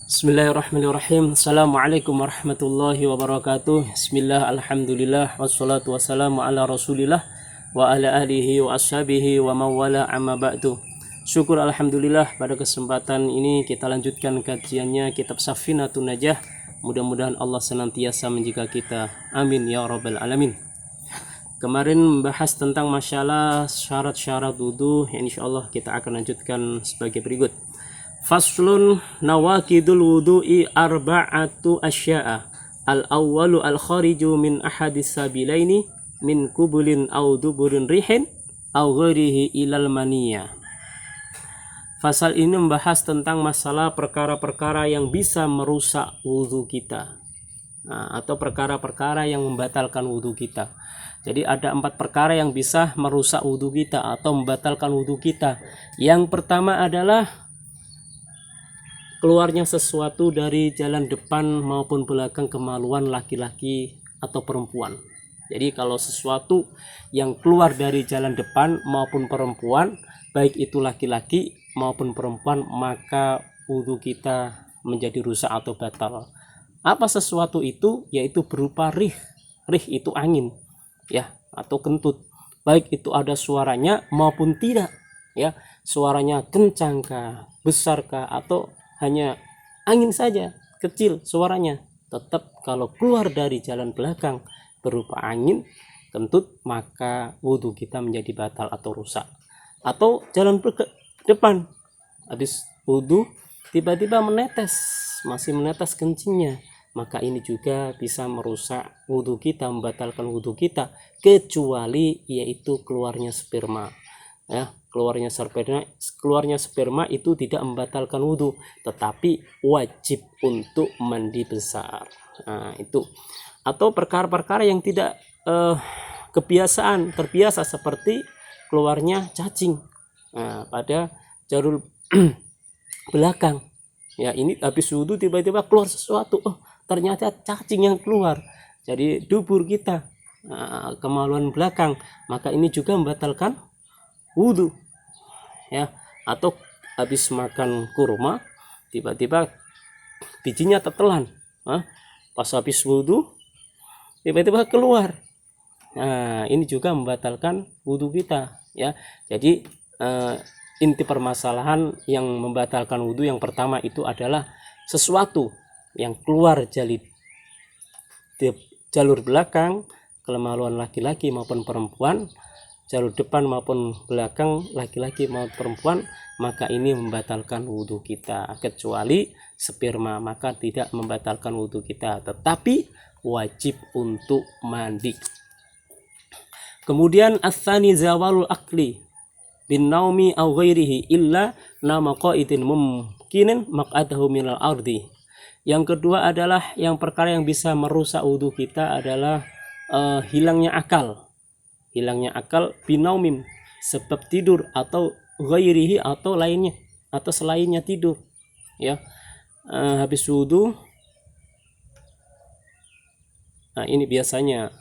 Bismillahirrahmanirrahim. Assalamualaikum warahmatullahi wabarakatuh. Bismillah, alhamdulillah, wassalatu wassalamu ala rasulillah wa ala alihi wa ashabihi wa mawala amma ba'du. Syukur alhamdulillah, pada kesempatan ini kita lanjutkan kajiannya kitab Safinatun Najah. Mudah-mudahan Allah senantiasa menjaga kita. Amin ya rabbal alamin. Kemarin membahas tentang masalah syarat-syarat wudu, insyaallah kita akan lanjutkan sebagai berikut. Faslun nawakidul wudu'i arba'atu asya'a. Al-awwalu al-khariju min ahadis sabilaini min kubulin au duburin rihin au ghairihi ilal maniyah. Fasal ini membahas tentang masalah perkara-perkara yang bisa merusak wudu kita, atau perkara-perkara yang membatalkan wudu kita. Jadi ada 4 perkara yang bisa merusak wudu kita atau membatalkan wudu kita. Yang pertama adalah keluarnya sesuatu dari jalan depan maupun belakang kemaluan laki-laki atau perempuan. Jadi kalau sesuatu yang keluar dari jalan depan maupun perempuan, baik itu laki-laki maupun perempuan, maka wudu kita menjadi rusak atau batal. Apa sesuatu itu? Yaitu berupa rih. Rih itu angin, ya, atau kentut. Baik itu ada suaranya maupun tidak, ya. Suaranya kencangkah, besarkah, atau hanya angin saja, kecil suaranya, tetap kalau keluar dari jalan belakang berupa angin, kentut, maka wudhu kita menjadi batal atau rusak. Atau jalan depan, habis wudhu tiba-tiba masih menetes kencingnya, maka ini juga bisa merusak wudhu kita, membatalkan wudhu kita, kecuali yaitu keluarnya sperma, ya. Keluarnya sperma itu tidak membatalkan wudhu, tetapi wajib untuk mandi besar. Itu. Atau perkara-perkara yang tidak terbiasa seperti keluarnya cacing pada jalur belakang. Ya, ini habis wudhu tiba-tiba keluar sesuatu, ternyata cacing yang keluar. Jadi dubur kita, kemaluan belakang, maka ini juga membatalkan wudhu, ya. Atau habis makan kurma tiba-tiba bijinya tertelan, pas habis wudhu tiba-tiba keluar, ini juga membatalkan wudhu kita, ya. Jadi inti permasalahan yang membatalkan wudhu yang pertama itu adalah sesuatu yang keluar jalur belakang kemaluan laki-laki maupun perempuan, jalur depan maupun belakang laki-laki maupun perempuan, maka ini membatalkan wudhu kita. Kecuali sperma, maka tidak membatalkan wudhu kita, tetapi wajib untuk mandi. Kemudian ats-tsani zawalul akli bin naumi aw ghairihi illa nama qaidin mumkinin maq'adahu minal ardi. Yang kedua adalah yang perkara yang bisa merusak wudhu kita adalah hilangnya akal binaumin, sebab tidur, atau ghairihi, atau lainnya, atau selainnya tidur, ya. Habis wudhu, ini biasanya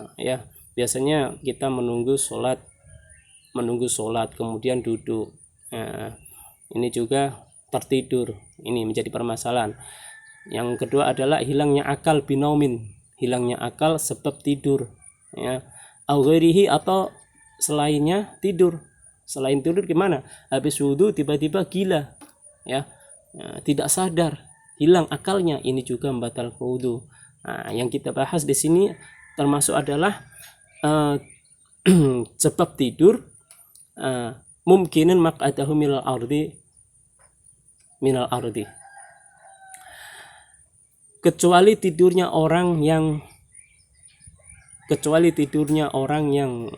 kita menunggu sholat kemudian duduk, ini juga tertidur, ini menjadi permasalahan. Yang kedua adalah hilangnya akal binaumin, hilangnya akal sebab tidur, ya. Ghairihi, atau selainnya tidur. Selain tidur gimana? Habis wudhu tiba-tiba gila, ya, tidak sadar, hilang akalnya, ini juga membatalkan wudhu. Yang kita bahas di sini termasuk adalah sebab tidur, mumkinin maq'adahu minal ardi, kecuali tidurnya orang yang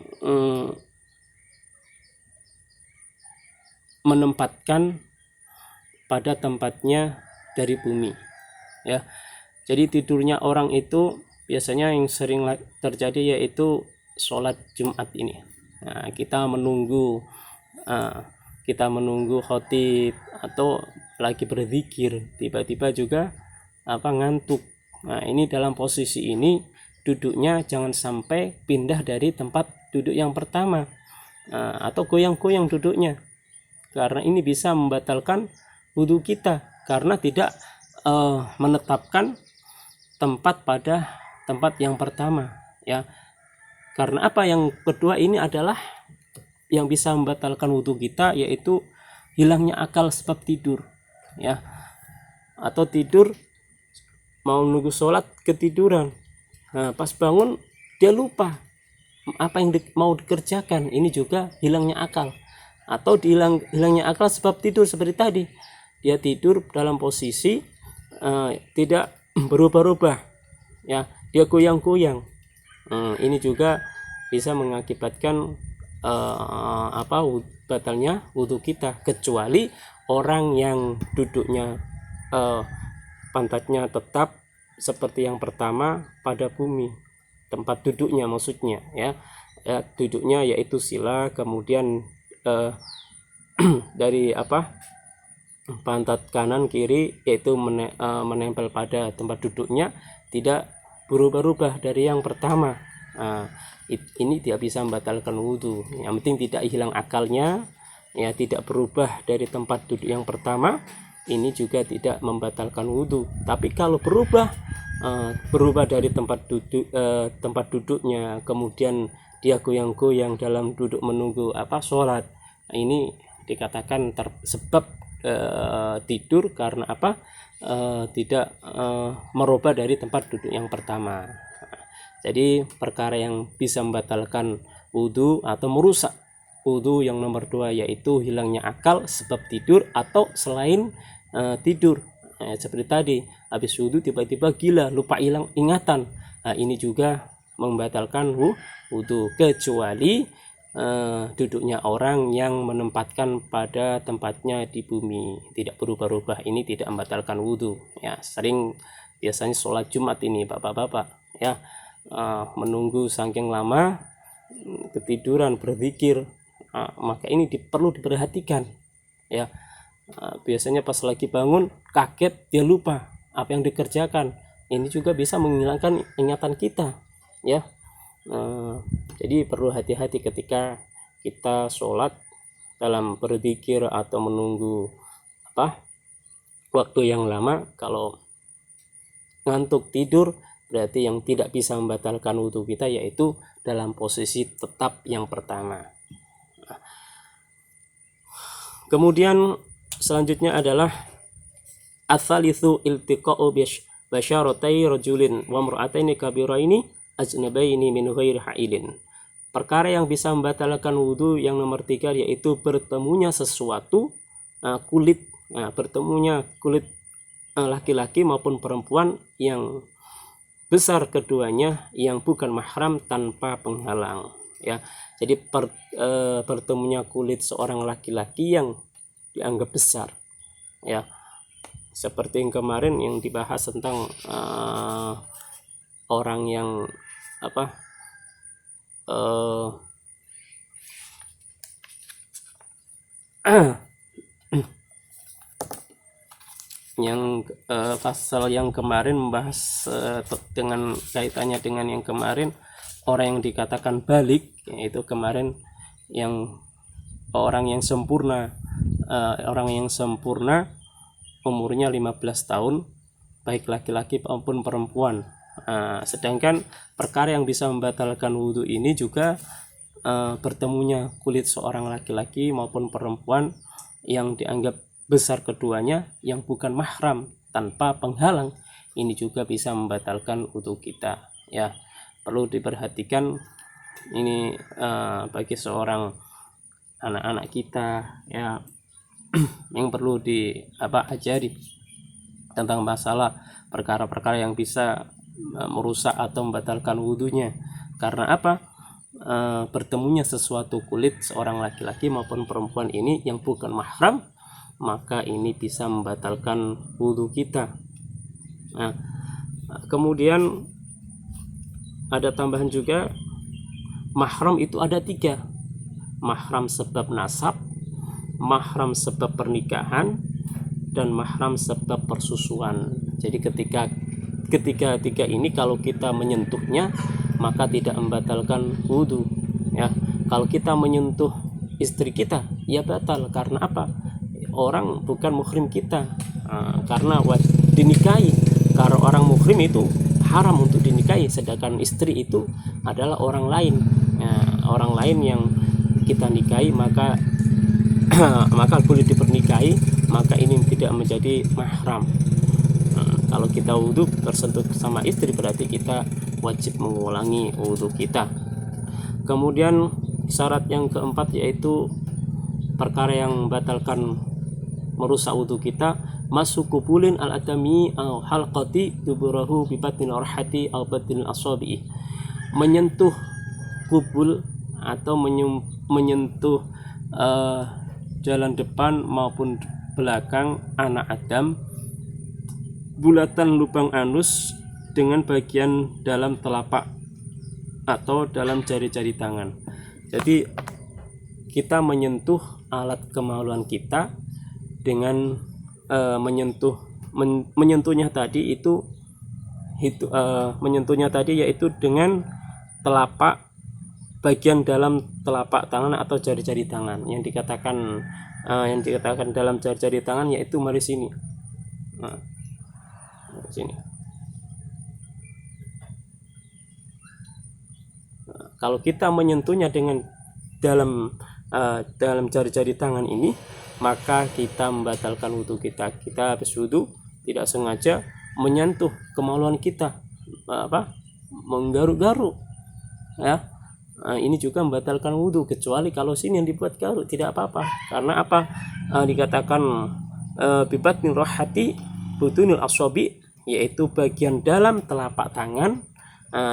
menempatkan pada tempatnya dari bumi, ya. Jadi tidurnya orang itu biasanya yang sering terjadi yaitu sholat Jumat ini. Kita menunggu khatib atau lagi berzikir, tiba-tiba juga ngantuk. Ini dalam posisi ini duduknya jangan sampai pindah dari tempat duduk yang pertama, atau goyang-goyang duduknya, karena ini bisa membatalkan wudhu kita, karena tidak menetapkan tempat pada tempat yang pertama, ya. Karena apa? Yang kedua ini adalah yang bisa membatalkan wudhu kita, yaitu hilangnya akal sebab tidur, ya, atau tidur mau nunggu sholat ketiduran. Nah, pas bangun dia lupa apa yang mau dikerjakan. Ini juga hilangnya akal. Atau hilangnya akal sebab tidur seperti tadi, dia tidur dalam posisi tidak berubah-ubah, ya, dia goyang-goyang. Ini juga bisa mengakibatkan batalnya wudhu kita, kecuali orang yang duduknya pantatnya tetap seperti yang pertama pada bumi, tempat duduknya maksudnya, ya, duduknya yaitu sila, kemudian dari pantat kanan kiri yaitu menempel pada tempat duduknya, tidak berubah-ubah dari yang pertama. Ini tidak bisa membatalkan wudhu. Yang penting tidak hilang akalnya, ya, tidak berubah dari tempat duduk yang pertama, ini juga tidak membatalkan wudhu. Tapi kalau berubah dari tempat duduknya, kemudian dia goyang-goyang dalam duduk menunggu sholat, ini dikatakan sebab tidur karena tidak merubah dari tempat duduk yang pertama. Jadi perkara yang bisa membatalkan wudhu atau merusak wudhu yang nomor 2 yaitu hilangnya akal sebab tidur atau selain tidur. Seperti tadi, habis wudhu tiba-tiba gila, lupa hilang ingatan. Ini juga membatalkan wudhu, kecuali duduknya orang yang menempatkan pada tempatnya di bumi, tidak berubah-ubah. Ini tidak membatalkan wudhu, ya. Biasanya sholat Jumat ini bapak-bapak, ya, menunggu saking lama ketiduran berzikir, maka ini perlu diperhatikan, ya. Biasanya pas lagi bangun kaget, dia lupa apa yang dikerjakan. Ini juga bisa menghilangkan ingatan kita, ya. Jadi perlu hati-hati ketika kita sholat dalam berzikir atau menunggu waktu yang lama. Kalau ngantuk tidur, berarti yang tidak bisa membatalkan wudhu kita yaitu dalam posisi tetap yang pertama. Kemudian selanjutnya adalah ats-tsalitsu iltiqa'u basyaratai rajulin wa mar'ataini kabiraini ajnabaini min ghairi hailin. Perkara yang bisa membatalkan wudhu yang nomor 3 yaitu bertemunya sesuatu kulit, bertemunya kulit laki-laki maupun perempuan yang besar keduanya yang bukan mahram tanpa penghalang, ya. Jadi bertemunya kulit seorang laki-laki yang dianggap besar, ya, seperti yang kemarin yang dibahas tentang orang yang yang pasal yang kemarin membahas dengan kaitannya dengan yang kemarin, orang yang dikatakan balik, yaitu kemarin yang orang yang sempurna, umurnya 15 tahun baik laki-laki maupun perempuan. Sedangkan perkara yang bisa membatalkan wudhu ini juga bertemunya kulit seorang laki-laki maupun perempuan yang dianggap besar keduanya yang bukan mahram tanpa penghalang. Ini juga bisa membatalkan wudhu kita, ya. Perlu diperhatikan ini bagi seorang anak-anak kita, ya, yang perlu diajari tentang masalah perkara-perkara yang bisa merusak atau membatalkan wudhunya. Karena bertemunya sesuatu kulit seorang laki-laki maupun perempuan ini yang bukan mahram, maka ini bisa membatalkan wudhu kita. Kemudian ada tambahan juga, mahram itu ada 3. Mahram sebab nasab, mahram sebab pernikahan, dan mahram sebab persusuan. Jadi ketiga ini kalau kita menyentuhnya maka tidak membatalkan wudhu, ya. Kalau kita menyentuh istri kita, ya batal. Karena orang bukan muhrim kita, karena dinikahi. Karena orang muhrim itu haram untuk dinikahi, sedangkan istri itu adalah orang lain. Orang lain yang kita nikahi, maka maka boleh dipernikahi, maka ini tidak menjadi mahram. Kalau kita wudhu tersentuh sama istri, berarti kita wajib mengulangi wudhu kita. Kemudian syarat yang keempat yaitu perkara yang membatalkan merusak wudhu kita, masuk kubulin al adami au halqati duburahu bi batnil arhati au batnil asabi. Menyentuh kubul atau menyentuh jalan depan maupun belakang anak Adam, bulatan lubang anus dengan bagian dalam telapak atau dalam jari-jari tangan. Jadi kita menyentuh alat kemaluan kita dengan menyentuhnya tadi menyentuhnya tadi yaitu dengan telapak, bagian dalam telapak tangan atau jari-jari tangan. Yang dikatakan dalam jari-jari tangan yaitu mari sini. Sini. Kalau kita menyentuhnya dengan dalam jari-jari tangan ini, maka kita membatalkan wudhu kita. Kita habis wudhu tidak sengaja menyentuh kemaluan kita, menggaruk-garuk, ya. Ini juga membatalkan wudhu, kecuali kalau sini yang dibuat garuk tidak apa-apa. Karena apa? Dikatakan bibatnil rohati butunil asobi, yaitu bagian dalam telapak tangan,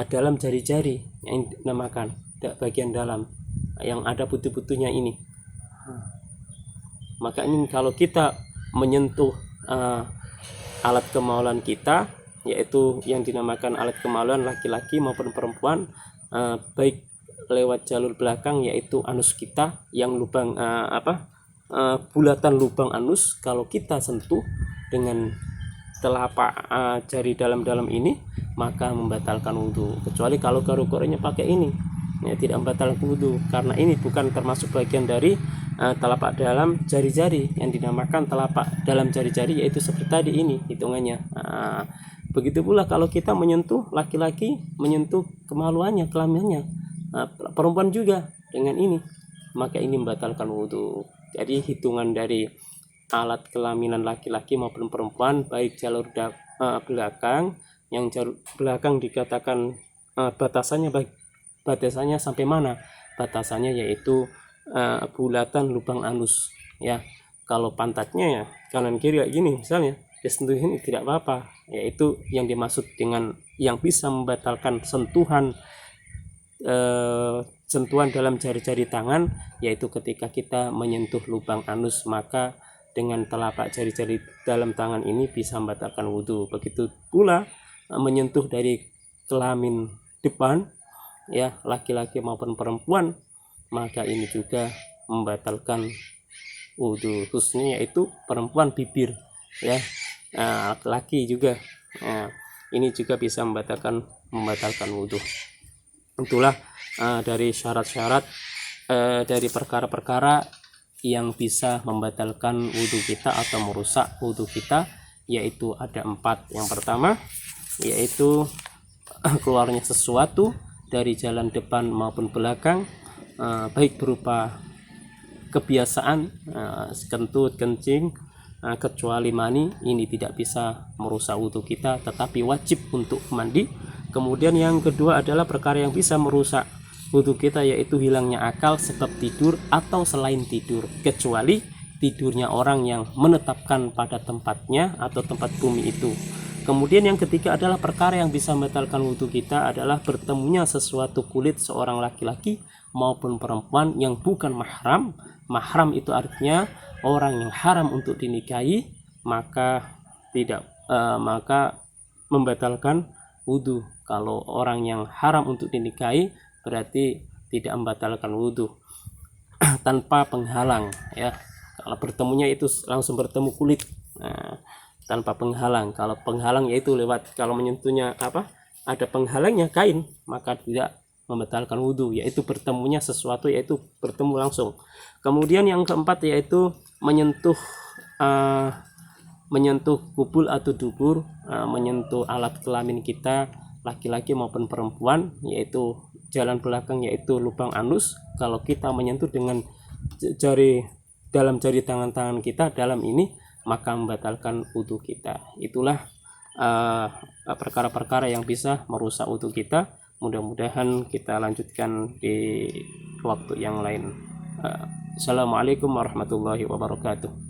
dalam jari-jari yang dinamakan bagian dalam yang ada putih-putihnya ini. Maka ini kalau kita menyentuh alat kemaluan kita, yaitu yang dinamakan alat kemaluan laki-laki maupun perempuan, baik lewat jalur belakang yaitu anus kita yang lubang bulatan lubang anus, kalau kita sentuh dengan telapak jari dalam-dalam ini, maka membatalkan wudhu. Kecuali kalau garuk-garuknya pakai ini, ya, tidak membatalkan wudhu, karena ini bukan termasuk bagian dari telapak dalam jari-jari yang dinamakan telapak dalam jari-jari, yaitu seperti tadi ini hitungannya. Begitu pula kalau kita menyentuh laki-laki, menyentuh kemaluannya, kelaminnya, perempuan juga dengan ini, maka ini membatalkan wudhu. Jadi hitungan dari alat kelaminan laki-laki maupun perempuan, baik jalur belakang, yang jalur belakang dikatakan batasannya sampai mana? Batasannya yaitu bulatan lubang anus, ya. Kalau pantatnya ya kanan kiri kayak gini misalnya, disentuh ini tidak apa-apa, yaitu yang dimaksud dengan yang bisa membatalkan sentuhan dalam jari-jari tangan, yaitu ketika kita menyentuh lubang anus, maka dengan telapak jari-jari dalam tangan ini bisa membatalkan wudhu. Begitu pula menyentuh dari kelamin depan, ya, laki-laki maupun perempuan, maka ini juga membatalkan wudhu. Khususnya yaitu perempuan bibir, ya, laki-laki juga, ini juga bisa membatalkan wudhu. Itulah dari syarat-syarat dari perkara-perkara yang bisa membatalkan wudhu kita atau merusak wudhu kita, yaitu ada 4. Yang pertama yaitu keluarnya sesuatu dari jalan depan maupun belakang, baik berupa kebiasaan kentut, kencing, kecuali mani, ini tidak bisa merusak wudhu kita, tetapi wajib untuk mandi. Kemudian yang kedua adalah perkara yang bisa merusak wudhu kita, yaitu hilangnya akal sebab tidur atau selain tidur, kecuali tidurnya orang yang menetapkan pada tempatnya atau tempat bumi itu. Kemudian yang ketiga adalah perkara yang bisa membatalkan wudhu kita adalah bertemunya sesuatu kulit seorang laki-laki maupun perempuan yang bukan mahram. Mahram itu artinya orang yang haram untuk dinikahi, maka membatalkan wudhu. Kalau orang yang haram untuk dinikahi berarti tidak membatalkan wudhu tanpa penghalang, ya. Kalau bertemunya itu langsung bertemu kulit, tanpa penghalang. Kalau penghalang yaitu lewat, kalau menyentuhnya ada penghalangnya kain, maka tidak membatalkan wudhu, yaitu bertemunya sesuatu, yaitu bertemu langsung. Kemudian yang keempat yaitu menyentuh menyentuh kubul atau dubur, menyentuh alat kelamin kita laki-laki maupun perempuan, yaitu jalan belakang, yaitu lubang anus. Kalau kita menyentuh dengan jari dalam jari tangan kita dalam ini, maka membatalkan wudhu kita. Itulah perkara-perkara yang bisa merusak wudhu kita. Mudah-mudahan kita lanjutkan di waktu yang lain. Assalamualaikum warahmatullahi wabarakatuh.